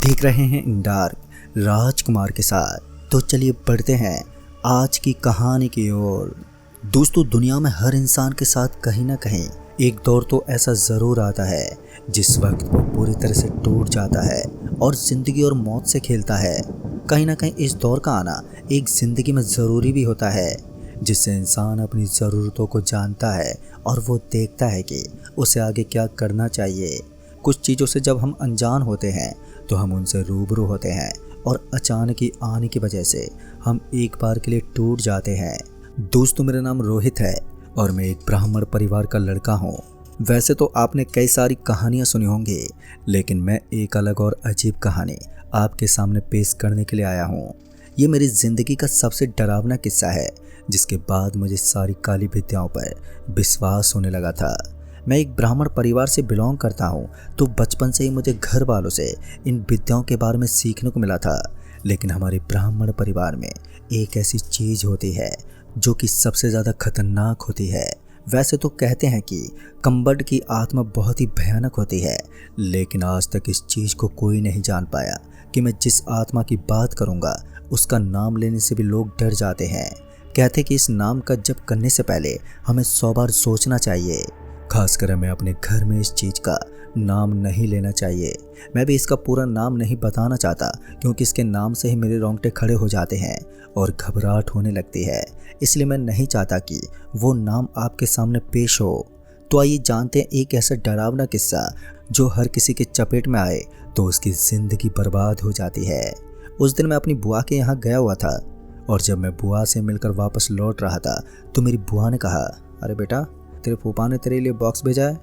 देख रहे हैं इन डार्क राजकुमार के साथ। तो चलिए बढ़ते हैं आज की कहानी की ओर। दोस्तों, दुनिया में हर इंसान के साथ कहीं ना कहीं एक दौर तो ऐसा ज़रूर आता है जिस वक्त वो पूरी तरह से टूट जाता है और ज़िंदगी और मौत से खेलता है। कहीं ना कहीं इस दौर का आना एक ज़िंदगी में ज़रूरी भी होता है, जिससे इंसान अपनी ज़रूरतों को जानता है और वो देखता है कि उसे आगे क्या करना चाहिए। कुछ चीज़ों से जब हम अनजान होते हैं तो हम उनसे रूबरू होते हैं और अचानक ही आने की वजह से हम एक बार के लिए टूट जाते हैं। दोस्तों, मेरा नाम रोहित है और मैं एक ब्राह्मण परिवार का लड़का हूँ। वैसे तो आपने कई सारी कहानियाँ सुनी होंगी, लेकिन मैं एक अलग और अजीब कहानी आपके सामने पेश करने के लिए आया हूँ। ये मेरी ज़िंदगी का सबसे डरावना किस्सा है, जिसके बाद मुझे सारी काली विद्याओं पर विश्वास होने लगा था। मैं एक ब्राह्मण परिवार से बिलोंग करता हूँ, तो बचपन से ही मुझे घर वालों से इन विद्याओं के बारे में सीखने को मिला था। लेकिन हमारे ब्राह्मण परिवार में एक ऐसी चीज़ होती है जो कि सबसे ज़्यादा खतरनाक होती है। वैसे तो कहते हैं कि कम्बड की आत्मा बहुत ही भयानक होती है, लेकिन आज तक इस चीज़ को कोई नहीं जान पाया कि मैं जिस आत्मा की बात करूँगा उसका नाम लेने से भी लोग डर जाते हैं। कहते कि इस नाम का जप करने से पहले हमें 100 बार सोचना चाहिए। खासकर हमें अपने घर में इस चीज़ का नाम नहीं लेना चाहिए। मैं भी इसका पूरा नाम नहीं बताना चाहता, क्योंकि इसके नाम से ही मेरे रोंगटे खड़े हो जाते हैं और घबराहट होने लगती है। इसलिए मैं नहीं चाहता कि वो नाम आपके सामने पेश हो। तो आइए जानते हैं एक ऐसा डरावना किस्सा जो हर किसी के चपेट में आए तो उसकी ज़िंदगी बर्बाद हो जाती है। उस दिन मैं अपनी बुआ के यहाँ गया हुआ था, और जब मैं बुआ से मिलकर वापस लौट रहा था तो मेरी बुआ ने कहा, अरे बेटा, तेरे फूफा ने तेरे लिए बॉक्स भेजा है,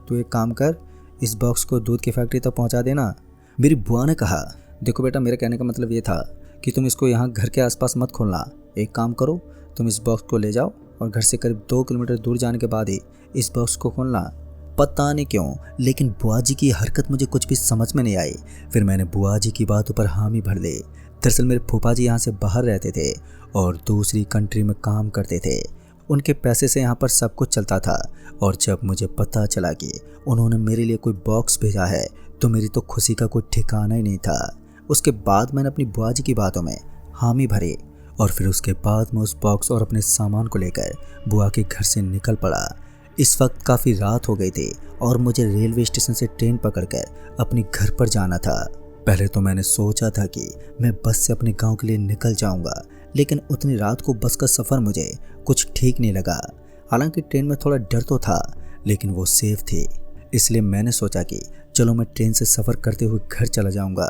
तू एक काम कर, इस बॉक्स को दूध की फैक्ट्री तक पहुंचा देना। मेरी बुआ ने कहा, देखो बेटा, मेरे कहने का मतलब ये था कि तुम इसको यहाँ घर के आसपास मत खोलना। एक काम करो, तुम इस बॉक्स को ले जाओ और घर से करीब 2 किलोमीटर दूर जाने के बाद ही इस बॉक्स को खोलना। पता नहीं क्यों, लेकिन बुआ जी की हरकत मुझे कुछ भी समझ में नहीं आई। फिर मैंने बुआ जी की बातों पर हामी भर ली। दरअसल मेरे फूफा जी यहाँ से बाहर रहते थे और दूसरी कंट्री में काम करते थे। उनके पैसे से यहाँ पर सब कुछ चलता था, और जब मुझे पता चला कि उन्होंने मेरे लिए कोई बॉक्स भेजा है तो मेरी तो खुशी का कोई ठिकाना ही नहीं था। उसके बाद मैंने अपनी बुआ जी की बातों में हामी भरी, और फिर उसके बाद मैं उस बॉक्स और अपने सामान को लेकर बुआ के घर से निकल पड़ा। इस वक्त काफ़ी रात हो गई थी और मुझे रेलवे स्टेशन से ट्रेन पकड़कर अपने घर पर जाना था। पहले तो मैंने सोचा था कि मैं बस से अपने गाँव के लिए निकल जाऊँगा, लेकिन उतनी रात को बस का सफ़र मुझे कुछ ठीक नहीं लगा। हालांकि ट्रेन में थोड़ा डर तो था, लेकिन वो सेफ थी। इसलिए मैंने सोचा कि चलो मैं ट्रेन से सफ़र करते हुए घर चला जाऊंगा,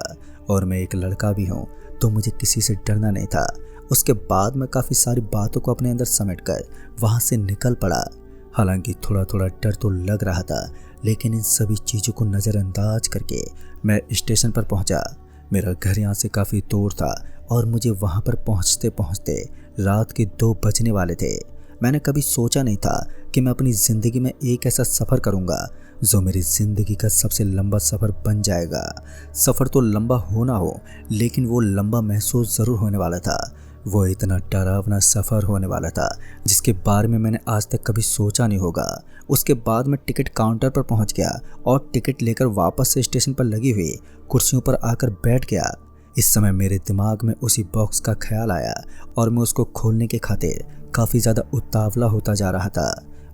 और मैं एक लड़का भी हूँ तो मुझे किसी से डरना नहीं था। उसके बाद मैं काफ़ी सारी बातों को अपने अंदर समेटकर वहाँ से निकल पड़ा। हालांकि थोड़ा थोड़ा डर तो लग रहा था, लेकिन इन सभी चीज़ों को नज़रअंदाज करके मैं स्टेशन पर पहुँचा। मेरा घर यहाँ से काफ़ी दूर था और मुझे वहाँ पर पहुँचते पहुँचते रात के 2 बजने वाले थे। मैंने कभी सोचा नहीं था कि मैं अपनी ज़िंदगी में एक ऐसा सफ़र करूँगा जो मेरी ज़िंदगी का सबसे लंबा सफ़र बन जाएगा। सफ़र तो लंबा हो ना हो, लेकिन वो लंबा महसूस ज़रूर होने वाला था। वो इतना डरावना सफ़र होने वाला था जिसके बारे में मैंने आज तक कभी सोचा नहीं होगा। उसके बाद मैं टिकट काउंटर पर पहुँच गया और टिकट लेकर वापस से स्टेशन पर लगी हुई कुर्सियों पर आकर बैठ गया। इस समय मेरे दिमाग में उसी बॉक्स का ख्याल आया और मैं उसको खोलने के खातिर काफ़ी ज़्यादा उतावला होता जा रहा था।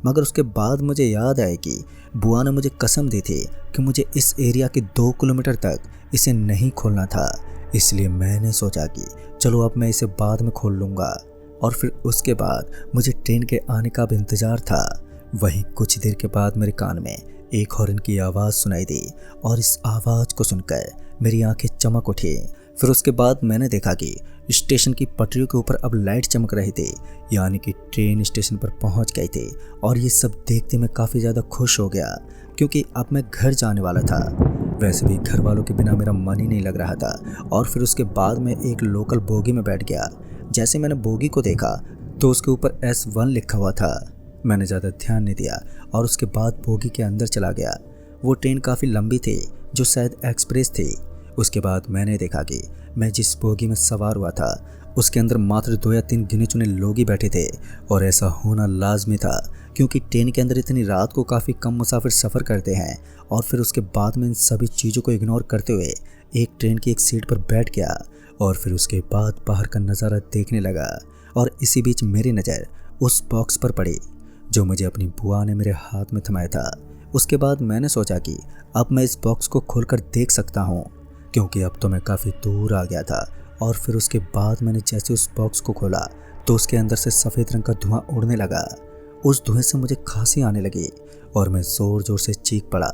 मगर उसके बाद मुझे याद आया कि बुआ ने मुझे कसम दी थी कि मुझे इस एरिया के 2 किलोमीटर तक इसे नहीं खोलना था। इसलिए मैंने सोचा कि चलो अब मैं इसे बाद में खोल लूँगा। और फिर उसके बाद मुझे ट्रेन के आने का भी इंतज़ार था। वहीं कुछ देर के बाद मेरे कान में एक हॉर्न की आवाज़ सुनाई दी, और इस आवाज़ को सुनकर मेरी आंखें चमक उठी। फिर उसके बाद मैंने देखा कि स्टेशन की पटरियों के ऊपर अब लाइट चमक रही थी, यानी कि ट्रेन स्टेशन पर पहुंच गई थी। और ये सब देखते मैं काफ़ी ज़्यादा खुश हो गया, क्योंकि अब मैं घर जाने वाला था। वैसे भी घर वालों के बिना मेरा मन ही नहीं लग रहा था। और फिर उसके बाद मैं एक लोकल बोगी में बैठ गया। जैसे मैंने बोगी को देखा तो उसके ऊपर S1 लिखा हुआ था। मैंने ज़्यादा ध्यान नहीं दिया और उसके बाद बोगी के अंदर चला गया। वो ट्रेन काफ़ी लंबी थी, जो शायद एक्सप्रेस थी। उसके बाद मैंने देखा कि मैं जिस बोगी में सवार हुआ था उसके अंदर मात्र 2 या 3 गिने चुने लोग ही बैठे थे, और ऐसा होना लाजमी था क्योंकि ट्रेन के अंदर इतनी रात को काफ़ी कम मुसाफिर सफ़र करते हैं। और फिर उसके बाद में इन सभी चीज़ों को इग्नोर करते हुए एक ट्रेन की एक सीट पर बैठ गया और फिर उसके बाद बाहर का नज़ारा देखने लगा। और इसी बीच मेरी नज़र उस बॉक्स पर पड़ी जो मुझे अपनी बुआ ने मेरे हाथ में थमाया था। उसके बाद मैंने सोचा कि अब मैं इस बॉक्स को खोलकर देख सकता हूँ, क्योंकि अब तो मैं काफ़ी दूर आ गया था। और फिर उसके बाद मैंने जैसे उस बॉक्स को खोला तो उसके अंदर से सफ़ेद रंग का धुआं उड़ने लगा। उस धुएं से मुझे खांसी आने लगी और मैं ज़ोर ज़ोर से चीख पड़ा।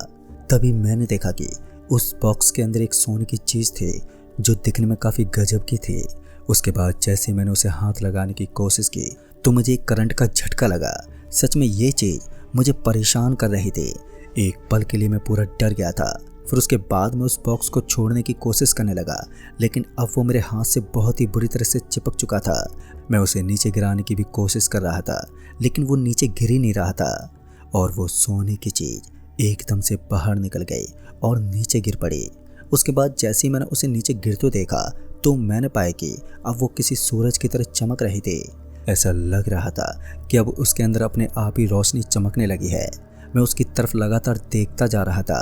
तभी मैंने देखा कि उस बॉक्स के अंदर एक सोने की चीज़ थी जो दिखने में काफ़ी गजब की थी। उसके बाद जैसे मैंने उसे हाथ लगाने की कोशिश की तो मुझे एक करंट का झटका लगा। सच में ये चीज़ मुझे परेशान कर रही थी। एक पल के लिए मैं पूरा डर गया था। फिर उसके बाद मैं उस बॉक्स को छोड़ने की कोशिश करने लगा, लेकिन अब वो मेरे हाथ से बहुत ही बुरी तरह से चिपक चुका था। मैं उसे नीचे गिराने की भी कोशिश कर रहा था, लेकिन वो नीचे गिर ही नहीं रहा था। और वो सोने की चीज़ एकदम से बाहर निकल गई और नीचे गिर पड़ी। उसके बाद जैसे ही मैंने उसे नीचे गिरते देखा तो मैंने पाया कि अब वो किसी सूरज की तरह चमक रही थी। ऐसा लग रहा था कि अब उसके अंदर अपने आप ही रोशनी चमकने लगी है। मैं उसकी तरफ लगातार देखता जा रहा था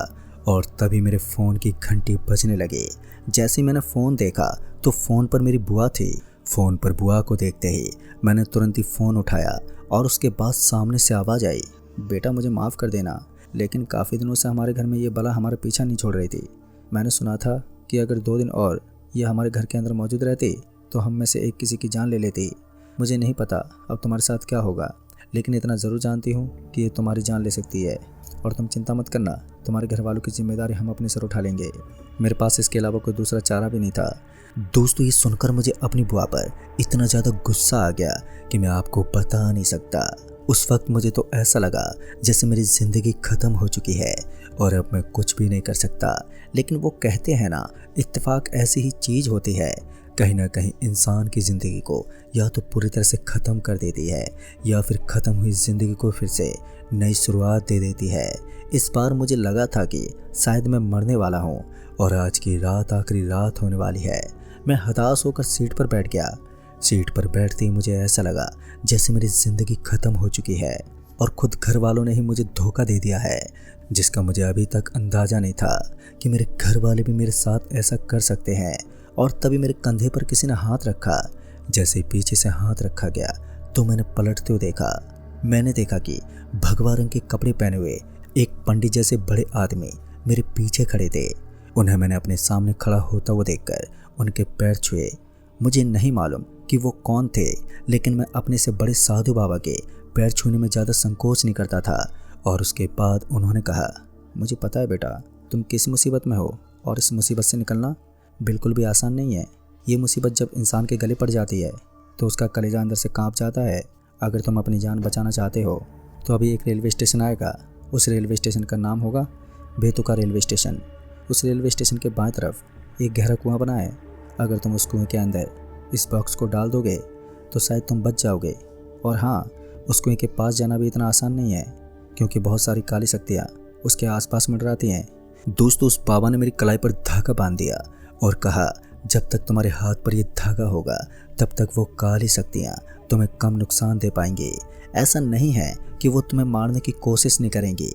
और तभी मेरे फ़ोन की घंटी बजने लगी। जैसे ही मैंने फ़ोन देखा तो फ़ोन पर मेरी बुआ थी। फ़ोन पर बुआ को देखते ही मैंने तुरंत ही फ़ोन उठाया और उसके बाद सामने से आवाज़ आई, बेटा मुझे माफ़ कर देना, लेकिन काफ़ी दिनों से हमारे घर में ये बला हमारा पीछा नहीं छोड़ रही थी। मैंने सुना था कि अगर 2 दिन और ये हमारे घर के अंदर मौजूद रहती तो हम में से एक किसी की जान ले लेती। मुझे नहीं पता अब तुम्हारे साथ क्या होगा, लेकिन इतना ज़रूर जानती हूँ कि ये तुम्हारी जान ले सकती है। और तुम चिंता मत करना, तुम्हारे घर वालों की जिम्मेदारी हम अपने सर उठा लेंगे। मेरे पास इसके अलावा कोई दूसरा चारा भी नहीं था। दोस्तों, ये सुनकर मुझे अपनी बुआ पर इतना ज़्यादा गुस्सा आ गया कि मैं आपको बता नहीं सकता। उस वक्त मुझे तो ऐसा लगा जैसे मेरी ज़िंदगी ख़त्म हो चुकी है और अब मैं कुछ भी नहीं कर सकता। लेकिन वो कहते हैं ना, इत्तेफाक ऐसी ही चीज़ होती है, कहीं ना कहीं इंसान की ज़िंदगी को या तो पूरी तरह से ख़त्म कर देती है या फिर ख़त्म हुई ज़िंदगी को फिर से नई शुरुआत दे देती है। इस बार मुझे लगा था कि शायद मैं मरने वाला हूँ और आज की रात आखिरी रात होने वाली है। मैं हताश होकर सीट पर बैठ गया। सीट पर बैठते ही मुझे ऐसा लगा जैसे मेरी ज़िंदगी ख़त्म हो चुकी है और खुद घर वालों ने ही मुझे धोखा दे दिया है, जिसका मुझे अभी तक अंदाज़ा नहीं था कि मेरे घर वाले भी मेरे साथ ऐसा कर सकते हैं। और तभी मेरे कंधे पर किसी ने हाथ रखा। जैसे पीछे से हाथ रखा गया तो मैंने पलटते हुए देखा। मैंने देखा कि भगवा रंग के कपड़े पहने हुए एक पंडित जैसे बड़े आदमी मेरे पीछे खड़े थे। उन्हें मैंने अपने सामने खड़ा होता हुआ देखकर उनके पैर छुए। मुझे नहीं मालूम कि वो कौन थे, लेकिन मैं अपने से बड़े साधु बाबा के पैर छूने में ज़्यादा संकोच नहीं करता था। और उसके बाद उन्होंने कहा, मुझे पता है बेटा तुम किस मुसीबत में हो और इस मुसीबत से निकलना बिल्कुल भी आसान नहीं है। ये मुसीबत जब इंसान के गले पड़ जाती है तो उसका कलेजा अंदर से कांप जाता है। अगर तुम अपनी जान बचाना चाहते हो तो अभी एक रेलवे स्टेशन आएगा। उस रेलवे स्टेशन का नाम होगा बेतुका रेलवे स्टेशन। उस रेलवे स्टेशन के बाएं तरफ एक गहरा कुआं बना है। अगर तुम उस कुएं के अंदर इस बॉक्स को डाल दोगे तो शायद तुम बच जाओगे। और हाँ, उस कुएं के पास जाना भी इतना आसान नहीं है, क्योंकि बहुत सारी काली शक्तियाँ उसके आसपास मंडराती हैं। दोस्तों, उस बाबा ने मेरी कलाई पर धागा बांध दिया और कहा, जब तक तुम्हारे हाथ पर यह धागा होगा तब तक वो काली शक्तियाँ तुम्हें कम नुकसान दे पाएंगी। ऐसा नहीं है कि वो तुम्हें मारने की कोशिश नहीं करेंगी।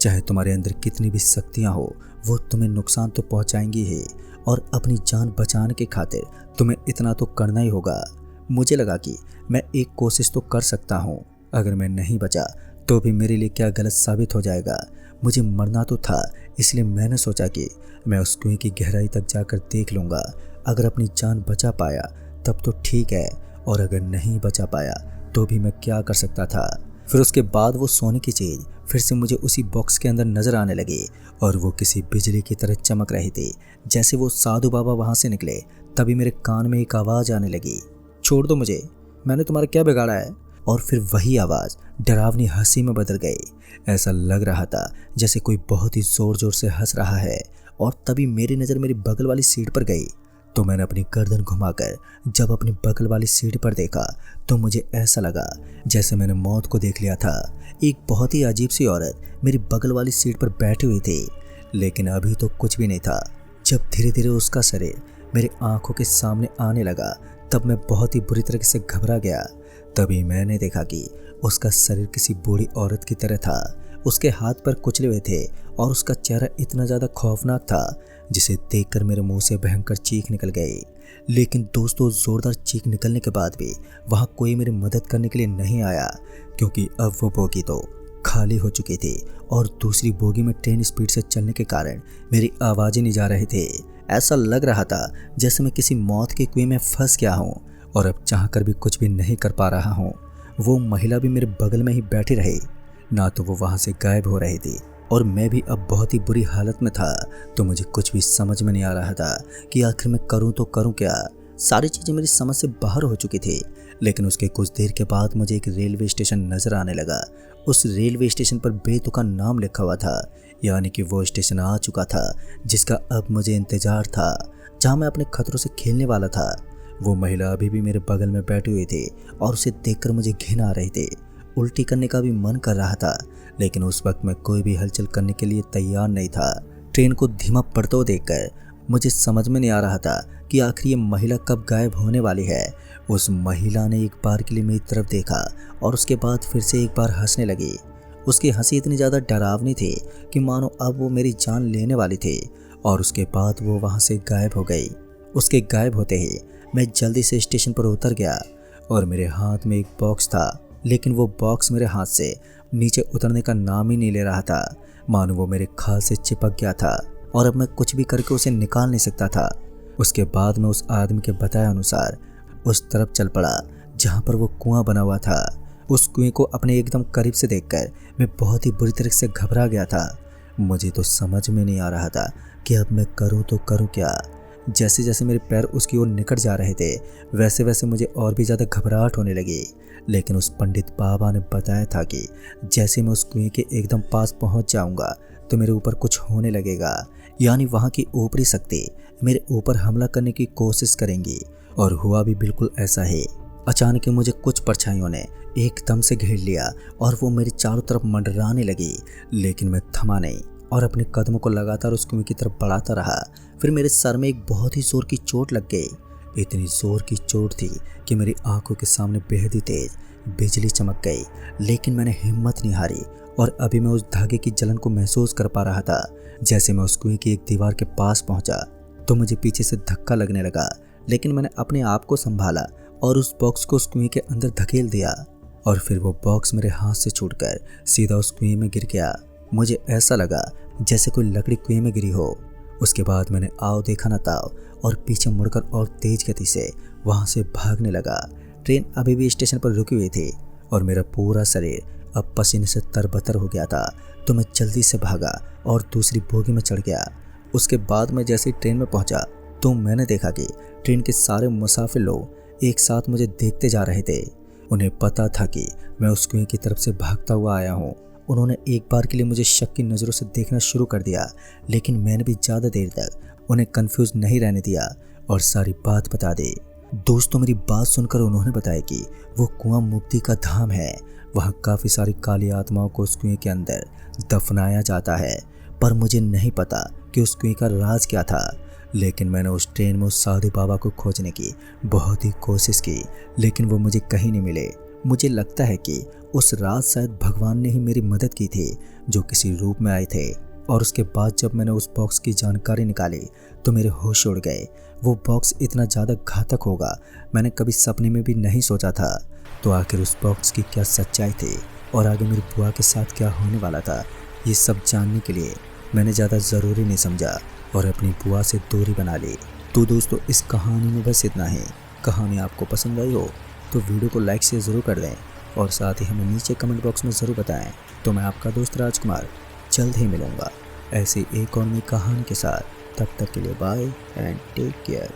चाहे तुम्हारे अंदर कितनी भी शक्तियाँ हो, वो तुम्हें नुकसान तो पहुँचाएंगी ही, और अपनी जान बचाने की खातिर तुम्हें इतना तो करना ही होगा। मुझे लगा कि मैं एक कोशिश तो कर सकता हूँ। अगर मैं नहीं बचा तो भी मेरे लिए क्या गलत साबित हो जाएगा। मुझे मरना तो था, इसलिए मैंने सोचा कि मैं उस कुएं की गहराई तक जाकर देख लूँगा। अगर अपनी जान बचा पाया तब तो ठीक है, और अगर नहीं बचा पाया तो भी मैं क्या कर सकता था। फिर उसके बाद वो सोने की चीज़ फिर से मुझे उसी बॉक्स के अंदर नज़र आने लगी और वो किसी बिजली की तरह चमक रही थी। जैसे वो साधु बाबा वहाँ से निकले तभी मेरे कान में एक आवाज़ आने लगी, छोड़ दो मुझे, मैंने तुम्हारा क्या बिगाड़ा है। और फिर वही आवाज़ डरावनी हंसी में बदल गई। ऐसा लग रहा था जैसे कोई बहुत ही ज़ोर ज़ोर से हंस रहा है। और तभी मेरी नज़र मेरी बगल वाली सीट पर गई तो मैंने अपनी गर्दन घुमाकर जब अपनी बगल वाली सीट पर देखा तो मुझे ऐसा लगा जैसे मैंने मौत को देख लिया था। एक बहुत ही अजीब सी औरत मेरी बगल वाली सीट पर बैठी हुई थी, लेकिन अभी तो कुछ भी नहीं था। जब धीरे धीरे उसका शरीर मेरी आंखों के सामने आने लगा तब मैं बहुत ही बुरी तरह से घबरा गया। तभी मैंने देखा कि उसका शरीर किसी बूढ़ी औरत की तरह था उसके हाथ पर कुचले हुए थे और उसका चेहरा इतना ज़्यादा खौफनाक था जिसे देखकर मेरे मुंह से भयंकर चीख निकल गई। लेकिन दोस्तों, ज़ोरदार चीख निकलने के बाद भी वहाँ कोई मेरी मदद करने के लिए नहीं आया, क्योंकि अब वो बोगी तो खाली हो चुकी थी और दूसरी बोगी में ट्रेन स्पीड से चलने के कारण मेरी आवाज़ें नहीं जा रही थी। ऐसा लग रहा था जैसे मैं किसी मौत के कुएं में फंस गया हूँ और अब चाहकर भी कुछ भी नहीं कर पा रहा हूँ। वो महिला भी मेरे बगल में ही बैठी रही, ना तो वो वहाँ से गायब हो रही थी और मैं भी अब बहुत ही बुरी हालत में था। तो मुझे कुछ भी समझ में नहीं आ रहा था कि आखिर मैं करूँ तो करूँ क्या। सारी चीज़ें मेरी समझ से बाहर हो चुकी थी। लेकिन उसके कुछ देर के बाद मुझे एक रेलवे स्टेशन नज़र आने लगा। उस रेलवे स्टेशन पर बेतु का नाम लिखा हुआ था, यानी कि वो स्टेशन आ चुका था जिसका अब मुझे इंतज़ार था, जहाँ मैं अपने खतरों से खेलने वाला था। वो महिला अभी भी मेरे बगल में बैठी हुई थी और उसे देखकर मुझे घिन आ रही थी। उल्टी करने का भी मन कर रहा था, लेकिन उस वक्त मैं कोई भी हलचल करने के लिए तैयार नहीं था। ट्रेन को धीमा पड़ता हुआ देखकर मुझे समझ में नहीं आ रहा था कि आखिर ये महिला कब गायब होने वाली है। उस महिला ने एक बार के लिए मेरी तरफ देखा और उसके बाद फिर से एक बार हंसने लगी। उसकी हंसी इतनी ज़्यादा डरावनी थी कि मानो अब वो मेरी जान लेने वाली थी। और उसके बाद वो वहाँ से गायब हो गई। उसके गायब होते ही मैं जल्दी से स्टेशन पर उतर गया और मेरे हाथ में एक बॉक्स था, लेकिन वो बॉक्स मेरे हाथ से नीचे उतरने का नाम ही नहीं ले रहा था। मानो वो मेरे खाल से चिपक गया था और अब मैं कुछ भी करके उसे निकाल नहीं सकता था। उसके बाद मैं उस आदमी के बताए अनुसार उस तरफ चल पड़ा जहाँ पर वो कुआं बना हुआ था। उस कुएं को अपने एकदम करीब से देखकर मैं बहुत ही बुरी तरह से घबरा गया था। मुझे तो समझ में नहीं आ रहा था कि अब मैं करूँ तो करूँ क्या। जैसे जैसे मेरे पैर उसकी ओर निकट जा रहे थे वैसे वैसे मुझे और भी ज़्यादा घबराहट होने लगी। लेकिन उस पंडित बाबा ने बताया था कि जैसे मैं उस कुएं के एकदम पास पहुंच जाऊंगा तो मेरे ऊपर कुछ होने लगेगा, यानी वहां की ऊपरी शक्ति मेरे ऊपर हमला करने की कोशिश करेंगी। और हुआ भी बिल्कुल ऐसा ही। अचानक ही मुझे कुछ परछाइयों ने एकदम से घेर लिया और वो मेरी चारों तरफ मंडराने लगी, लेकिन मैं थमा नहीं और अपने कदमों को लगातार उस कुएं की तरफ बढ़ाता रहा। फिर मेरे सर में एक बहुत ही जोर की चोट लग गई। इतनी जोर की चोट थी कि मेरी आंखों के सामने बेहद ही तेज बिजली चमक गई, लेकिन मैंने हिम्मत नहीं हारी और अभी मैं उस धागे की जलन को महसूस कर पा रहा था। जैसे मैं उस कुएं की एक दीवार के पास पहुंचा तो मुझे पीछे से धक्का लगने लगा, लेकिन मैंने अपने आप को संभाला और उस बॉक्स को उस कुएं के अंदर धकेल दिया और फिर वो बॉक्स मेरे हाथ से छूटकर सीधा उस कुएं में गिर गया। मुझे ऐसा लगा जैसे कोई लकड़ी कुएं में गिरी हो। उसके बाद मैंने आओ देखा ना ताओ और पीछे मुड़कर और तेज गति से वहां से भागने लगा। ट्रेन अभी भी स्टेशन पर रुकी हुई थी और मेरा पूरा शरीर अब पसीने से तरबतर हो गया था। तो मैं जल्दी से भागा और दूसरी बोगी में चढ़ गया। उसके बाद मैं जैसे ही ट्रेन में पहुंचा तो मैंने देखा कि ट्रेन के सारे मुसाफिर लोग एक साथ मुझे देखते जा रहे थे। उन्हें पता था कि मैं उस कुएं की तरफ से भागता हुआ आया हूँ। उन्होंने एक बार के लिए मुझे शक की नज़रों से देखना शुरू कर दिया, लेकिन मैंने भी ज़्यादा देर तक उन्हें कंफ्यूज नहीं रहने दिया और सारी बात बता दी। दोस्तों, मेरी बात सुनकर उन्होंने बताया कि वो कुआं मुक्ति का धाम है। वहाँ काफ़ी सारी काली आत्माओं को उस कुएं के अंदर दफनाया जाता है, पर मुझे नहीं पता कि उस कुएं का राज क्या था। लेकिन मैंने उस ट्रेन में उस साधु बाबा को खोजने की बहुत ही कोशिश की, लेकिन वो मुझे कहीं नहीं मिले। मुझे लगता है कि उस रात शायद भगवान ने ही मेरी मदद की थी, जो किसी रूप में आए थे। और उसके बाद जब मैंने उस बॉक्स की जानकारी निकाली तो मेरे होश उड़ गए। वो बॉक्स इतना ज़्यादा घातक होगा मैंने कभी सपने में भी नहीं सोचा था। तो आखिर उस बॉक्स की क्या सच्चाई थी और आगे मेरी बुआ के साथ क्या होने वाला था, ये सब जानने के लिए मैंने ज़्यादा ज़रूरी नहीं समझा और अपनी बुआ से दूरी बना ली। तो दोस्तों, इस कहानी में बस इतना ही। कहानी आपको पसंद आई हो तो वीडियो को लाइक से ज़रूर कर दें और साथ ही हमें नीचे कमेंट बॉक्स में ज़रूर बताएं। तो मैं आपका दोस्त राजकुमार जल्द ही मिलूँगा ऐसी एक और नई कहानी के साथ। तब तक के लिए बाय एंड टेक केयर।